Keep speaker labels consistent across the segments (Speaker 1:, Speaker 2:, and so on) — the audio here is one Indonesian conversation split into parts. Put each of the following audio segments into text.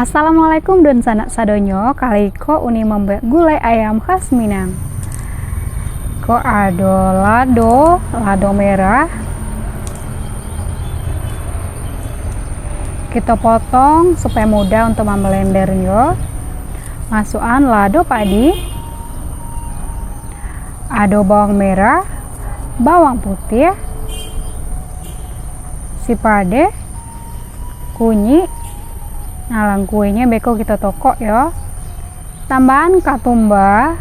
Speaker 1: Assalamualaikum dan sanak sadonyo, kali ko uni membuat gulai ayam khas Minang. Ko ada lado merah. Kita potong supaya mudah untuk membelendernya. Masukkan lado padi, ada bawang merah, bawang putih, sipade, kunyit. Nah, kuenya beko kita tokok ya. Tambahan katumba,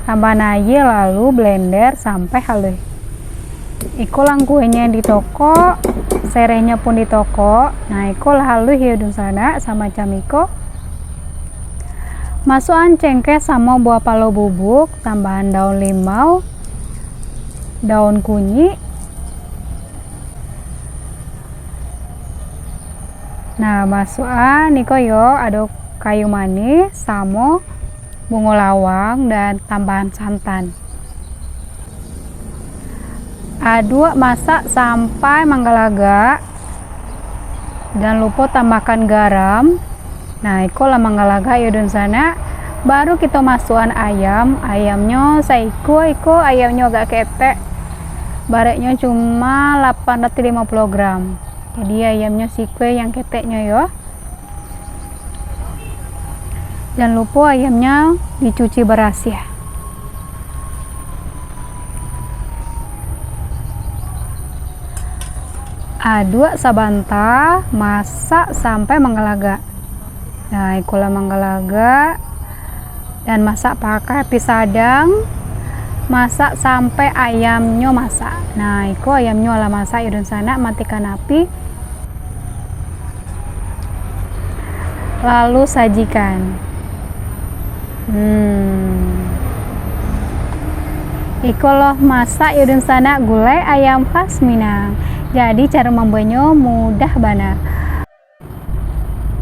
Speaker 1: tambahan aja lalu blender sampai halus. Iko lang kuenya ditokok, serehnya pun ditokok. Nah, iko lah halus ya dun sana sama camiko. Masukkan cengkeh sama buah palo bubuk, tambahan daun limau, daun kunyit. Nah, masukkan niko yo ada kayu manis sama bunga lawang dan tambahan santan. Aduk masak sampai menggelaga. Dan lupa tambahkan garam. Nah, iko lah menggelaga ya dan sana. Baru kita masukkan ayam. Ayamnya saya iko ayamnya agak ketek. Baratnya cuma 850 gram. Jadi ayamnya sikwe yang keteknya ya. Jangan lupa ayamnya dicuci beras ya. Aduk sabanta, masak sampai menggelaga. Nah, ikulah menggelaga dan masak pakai api sedang. Masak sampai ayamnya masak. Nah, iku ayamnya olah masak ya dan sana, matikan api. Lalu sajikan. Iko loh masak ya dan sana gulai ayam khas Minang. Jadi cara membuatnya mudah banget.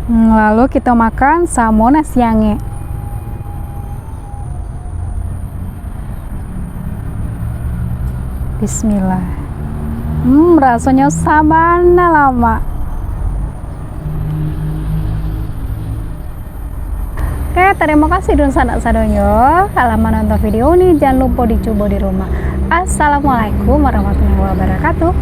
Speaker 1: Lalu kita makan sama nasi yange. Bismillah. Rasanya sabana lama. Oke, terima kasih dan sanak sadonyo. Kalau menonton video ini jangan lupa dicoba di rumah. Assalamualaikum warahmatullahi wabarakatuh.